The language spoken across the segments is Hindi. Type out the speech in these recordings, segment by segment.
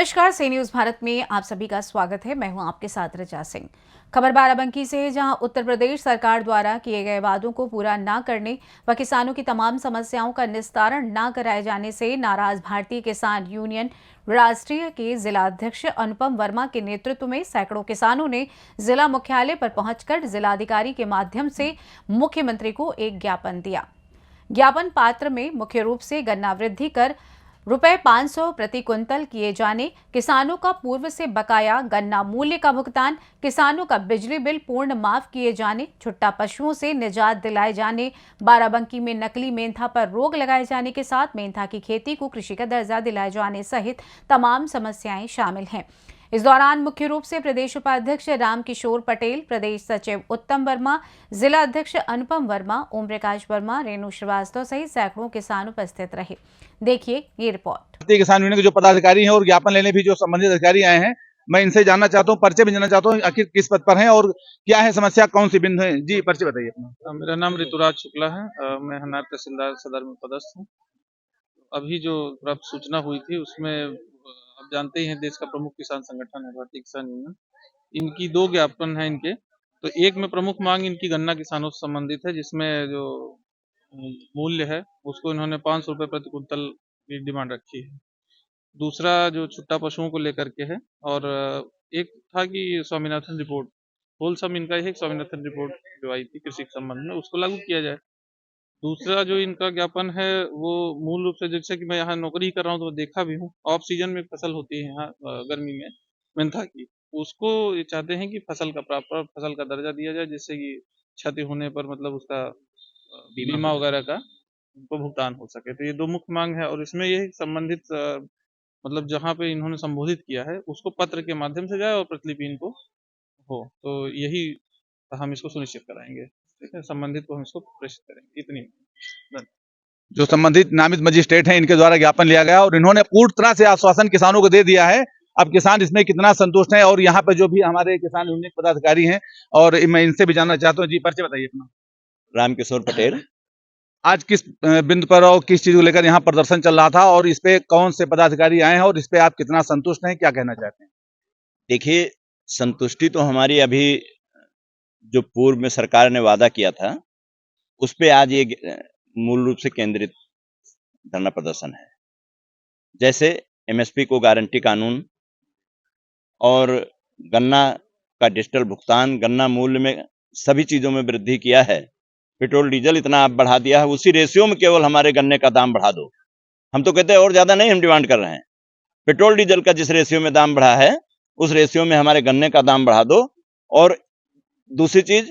नमस्कार, सी न्यूज भारत में आप सभी का स्वागत है। मैं हूं आपके साथ ऋचा सिंह। खबर बाराबंकी से है, जहां उत्तर प्रदेश सरकार द्वारा किए गए वादों को पूरा न करने व किसानों की तमाम समस्याओं का निस्तारण न कराए जाने से नाराज भारतीय किसान यूनियन राष्ट्रीय के जिलाध्यक्ष अनुपम वर्मा के नेतृत्व में सैकड़ों किसानों ने जिला मुख्यालय पर पहुंचकर जिलाधिकारी के माध्यम से मुख्यमंत्री को एक ज्ञापन दिया। ज्ञापन पात्र में मुख्य रूप से गन्ना वृद्धि कर रुपए 500 प्रति क्विंटल किए जाने, किसानों का पूर्व से बकाया गन्ना मूल्य का भुगतान, किसानों का बिजली बिल पूर्ण माफ किए जाने, छुट्टा पशुओं से निजात दिलाए जाने, बाराबंकी में नकली मेंथा पर रोक लगाए जाने के साथ मेंथा की खेती को कृषि का दर्जा दिलाए जाने सहित तमाम समस्याएं शामिल हैं। इस दौरान मुख्य रूप से प्रदेश उपाध्यक्ष रामकिशोर पटेल, प्रदेश सचिव उत्तम वर्मा, जिला अध्यक्ष अनुपम वर्मा, ओम प्रकाश वर्मा, रेणु श्रीवास्तव सहित सैकड़ों किसान उपस्थित रहे। देखिए ये रिपोर्ट। भारतीय किसान यूनियन के जो पदाधिकारी हैं और ज्ञापन लेने भी जो संबंधित अधिकारी आए हैं, मैं इनसे जानना चाहता हूँ, परिचय भी जानना चाहता हूँ, आखिर किस पद पर हैं और क्या है समस्या, कौन सी बिंदु है। जी परिचय बताइए अपना। मेरा नाम ऋतुराज शुक्ला है। मैं हनार तहसीलदार सदर में पदस्थ हूँ। अभी जो प्राप्त सूचना हुई थी उसमें आप जानते ही हैं, देश का प्रमुख किसान संगठन है भारतीय किसान यूनियन। इनकी दो ज्ञापन है इनके। तो एक में प्रमुख मांग इनकी गन्ना किसानों से संबंधित है, जिसमें जो मूल्य है उसको इन्होंने 500 रुपये प्रति कुंतल की डिमांड रखी है। दूसरा जो छुट्टा पशुओं को लेकर के है, और एक था कि स्वामीनाथन रिपोर्ट, होलसम इनका एक स्वामीनाथन रिपोर्ट जो आई थी कृषि के संबंध में, उसको लागू किया जाए। दूसरा जो इनका ज्ञापन है वो मूल रूप से, जैसे कि मैं यहाँ नौकरी कर रहा हूँ तो देखा भी हूँ, ऑफ सीजन में फसल होती है यहाँ गर्मी में मेंथा की, उसको ये चाहते हैं कि फसल का प्रॉपर फसल का दर्जा दिया जाए, जिससे कि क्षति होने पर मतलब उसका बीमा वगैरह का उनको भुगतान हो सके। तो ये दो मुख्य मांग है, और इसमें ये संबंधित मतलब जहाँ पे इन्होंने संबोधित किया है उसको पत्र के माध्यम से जाए और प्रतिलिपि इनको हो, तो यही हम इसको सुनिश्चित कराएंगे। ठीक है, संबंधित को हम इसको प्रेषित करेंगे। इतनी जो संबंधित नामित मजिस्ट्रेट हैं इनके द्वारा ज्ञापन लिया गया और इन्होंने पूर्ण तरह से आश्वासन किसानों को दे दिया है। अब किसान इसमें कितना संतुष्ट हैं और यहाँ पे जो भी हमारे किसान यूनियन पदाधिकारी हैं, और मैं इनसे भी जानना चाहता हूँ। जी परिचय बताइए अपना। रामकिशोर पटेल। आज किस बिंदु पर और किस चीज को लेकर यहाँ प्रदर्शन चल रहा था, और इस पे कौन से पदाधिकारी आए हैं और इस पे आप कितना संतुष्ट हैं, क्या कहना चाहते हैं? देखिए, संतुष्टि तो हमारी अभी जो पूर्व में सरकार ने वादा किया था उस पे आज ये मूल रूप से केंद्रित धरना प्रदर्शन है। जैसे एमएसपी को गारंटी कानून और गन्ना का डिजिटल भुगतान, गन्ना मूल्य में सभी चीजों में वृद्धि किया है, पेट्रोल डीजल इतना आप बढ़ा दिया है, उसी रेशियो में केवल हमारे गन्ने का दाम बढ़ा दो। हम तो कहते हैं और ज्यादा नहीं हम डिमांड कर रहे हैं, पेट्रोल डीजल का जिस रेशियो में दाम बढ़ा है उस रेशियो में हमारे गन्ने का दाम बढ़ा दो। और दूसरी चीज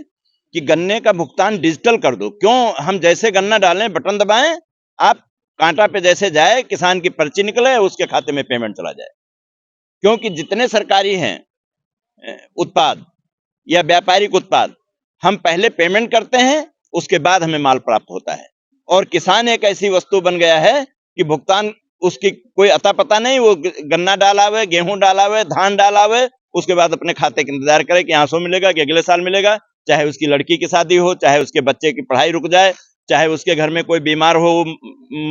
कि गन्ने का भुगतान डिजिटल कर दो। क्यों, हम जैसे गन्ना डालें, बटन दबाएं, आप कांटा पे जैसे जाए, किसान की पर्ची निकले, उसके खाते में पेमेंट चला जाए। क्योंकि जितने सरकारी हैं उत्पाद या व्यापारिक उत्पाद, हम पहले पेमेंट करते हैं, उसके बाद हमें माल प्राप्त होता है। और किसान एक ऐसी वस्तु बन गया है कि भुगतान उसकी कोई अता पता नहीं, वो गन्ना डालावे, गेहूं डालावे, धान डालावे, उसके बाद अपने खाते का इंतजार करे कि यहाँ 100 मिलेगा कि अगले साल मिलेगा। चाहे उसकी लड़की की शादी हो, चाहे उसके बच्चे की पढ़ाई रुक जाए, चाहे उसके घर में कोई बीमार हो,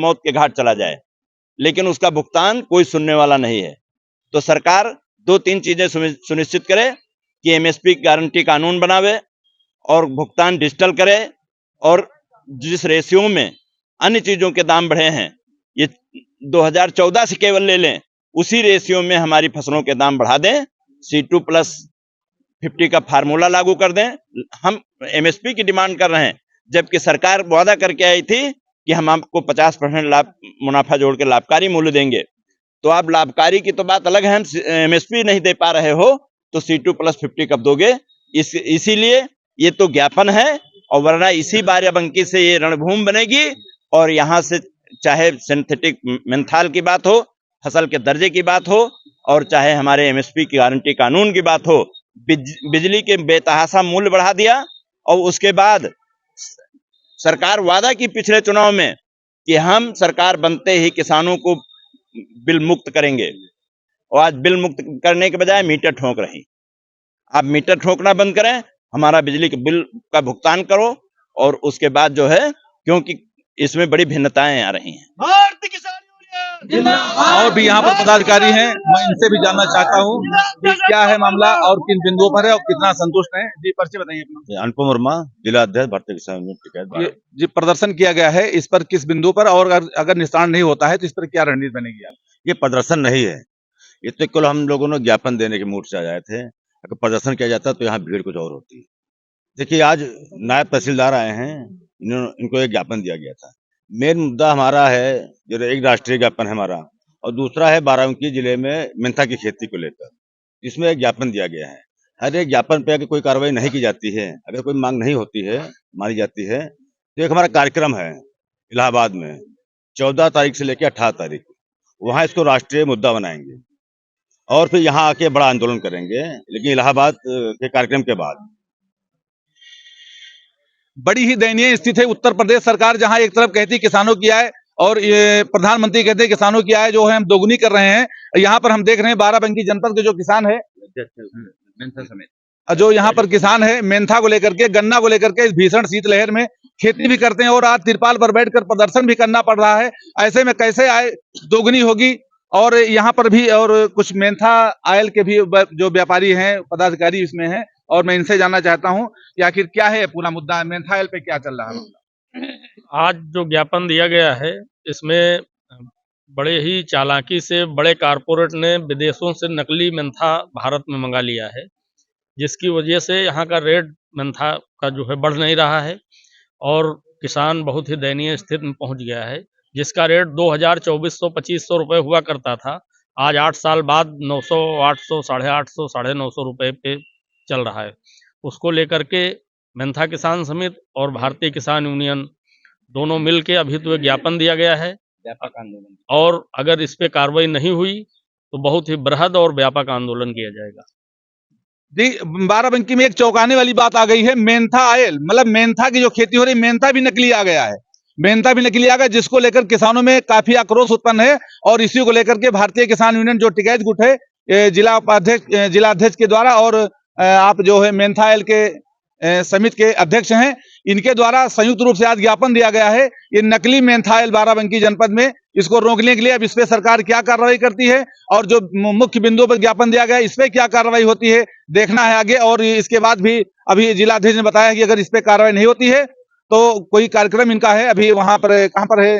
मौत के घाट चला जाए, लेकिन उसका भुगतान कोई सुनने वाला नहीं है। तो सरकार 2-3 चीजें सुनिश्चित करे कि एमएसपी गारंटी कानून बनावे और भुगतान डिजिटल करे, और जिस रेशियो में अन्य चीजों के दाम बढ़े हैं, ये 2014 से केवल ले लें, उसी रेशियो में हमारी फसलों के दाम बढ़ा दें, C2+50 का फार्मूला लागू कर दें। हम एमएसपी की डिमांड कर रहे हैं, जबकि सरकार वादा करके आई थी कि हम आपको 50% लाभ मुनाफा जोड़ के लाभकारी मूल्य देंगे। तो आप लाभकारी की तो बात अलग है, हम एमएसपी नहीं दे पा रहे हो तो C2+50 कब दोगे? इसीलिए ये तो ज्ञापन है, और वरना इसी बाराबंकी से ये रणभूमि बनेगी, और यहाँ से चाहे सिंथेटिक मेंथाल की बात हो, फसल के दर्जे की बात हो, और चाहे हमारे एमएसपी की गारंटी कानून की बात हो, बिजली के बेतहाशा मूल्य बढ़ा दिया। और उसके बाद सरकार वादा की पिछले चुनाव में कि हम सरकार बनते ही किसानों को बिल मुक्त करेंगे, और आज बिल मुक्त करने के बजाय मीटर ठोक रही। आप मीटर ठोकना बंद करें, हमारा बिजली के बिल का भुगतान करो, और उसके बाद जो है, क्योंकि इसमें बड़ी भिन्नताएं आ रही हैं। और भी यहाँ पर पदाधिकारी हैं, मैं इनसे भी जानना चाहता हूँ कि क्या है मामला और किन बिंदुओं पर है और कितना संतुष्ट हैं। जी, परिचय बताइए अपना। अनुपम वर्मा, जिला अध्यक्ष भारतीय किसान यूनियन टिकैत। ये जी प्रदर्शन किया गया है, इस पर किस बिंदु पर, और अगर निस्तारण नहीं होता है तो इस पर क्या रणनीति बनेगी? ये प्रदर्शन नहीं है, ये तो केवल हम लोगों ने ज्ञापन देने के मूड से आए थे। अगर प्रदर्शन किया जाता तो यहाँ भीड़ कुछ और होती। देखिए, आज नायब तहसीलदार आए हैं, इनको एक ज्ञापन दिया गया था। मेन मुद्दा हमारा है, जो एक राष्ट्रीय ज्ञापन है हमारा, और दूसरा है बाराबंकी जिले में मेंथा की खेती को लेकर, इसमें एक ज्ञापन दिया गया है। हर एक ज्ञापन पे अगर कोई कार्रवाई नहीं की जाती है, अगर कोई मांग नहीं होती है, मानी जाती है, तो एक हमारा कार्यक्रम है इलाहाबाद में 14 तारीख से लेकर 18 तारीख, वहां इसको राष्ट्रीय मुद्दा बनाएंगे और फिर यहाँ आके बड़ा आंदोलन करेंगे, लेकिन इलाहाबाद के कार्यक्रम के बाद। बड़ी ही दयनीय स्थिति है उत्तर प्रदेश सरकार, जहां एक तरफ कहती किसानों की आय और ये प्रधानमंत्री कहते हैं किसानों की आय जो है हम दोगुनी कर रहे हैं। यहाँ पर हम देख रहे हैं बाराबंकी जनपद के जो किसान है, जो यहाँ पर किसान है, मेंथा को लेकर के, गन्ना को लेकर के, इस भीषण शीतलहर में खेती भी करते हैं और आज तिरपाल पर बैठकर प्रदर्शन भी करना पड़ रहा है। ऐसे में कैसे आय दोगुनी होगी? और यहाँ पर भी और कुछ मेंथा आयल के भी जो व्यापारी हैं, पदाधिकारी इसमें हैं, और मैं इनसे जानना चाहता हूं कि आखिर क्या है पूरा मुद्दा, मेंथा आयल पे क्या चल रहा है? आज जो ज्ञापन दिया गया है, इसमें बड़े ही चालाकी से बड़े कारपोरेट ने विदेशों से नकली मेंथा भारत में मंगा लिया है, जिसकी वजह से यहाँ का रेट मेंथा का जो है बढ़ नहीं रहा है और किसान बहुत ही दयनीय स्थिति में पहुंच गया है, जिसका रेट 2000, 2400-2500 रुपये हुआ करता था, आज 8 साल बाद 900, 800, 850, 950 रुपये पे चल रहा है। उसको लेकर के मेंथा किसान समिति और भारतीय किसान यूनियन दोनों मिल के अभी तो एक ज्ञापन दिया गया है व्यापक आंदोलन, और अगर इस पे कार्रवाई नहीं हुई तो बहुत ही बृहद और व्यापक आंदोलन किया जाएगा। जी, बाराबंकी में एक चौंकाने वाली बात आ गई है, मेंथा आयल, मतलब मेंथा की जो खेती हो रही, मेंथा भी नकली आ गया है, मेंथा भी नकली आ गया, जिसको लेकर किसानों में काफी आक्रोश उत्पन्न है। और इसी को लेकर के भारतीय किसान यूनियन जो टिकैत गुट है, जिला अध्यक्ष के द्वारा, और आप जो है मेंथा आयल के समिति के अध्यक्ष हैं, इनके द्वारा संयुक्त रूप से आज ज्ञापन दिया गया है। ये नकली मेंथा आयल बाराबंकी जनपद में, इसको रोकने के लिए अब इस पे सरकार क्या कार्रवाई करती है, और जो मुख्य बिंदुओं पर ज्ञापन दिया गया है इस पे क्या कार्रवाई होती है, देखना है आगे। और इसके बाद भी अभी जिलाध्यक्ष ने बताया कि अगर इस पे कार्रवाई नहीं होती है तो कोई कार्यक्रम इनका है अभी वहां पर, कहां पर है,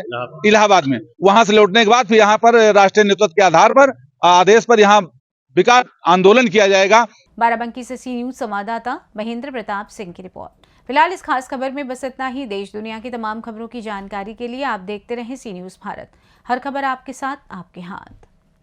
इलाहाबाद में, वहां से लौटने के बाद फिर यहाँ पर राष्ट्रीय नेतृत्व के आधार पर, आदेश पर यहाँ विकट आंदोलन किया जाएगा। बाराबंकी से सी न्यूज संवाददाता महेंद्र प्रताप सिंह की रिपोर्ट। फिलहाल इस खास खबर में बस इतना ही। देश दुनिया की तमाम खबरों की जानकारी के लिए आप देखते रहें सी न्यूज भारत। हर खबर आपके साथ, आपके हाथ।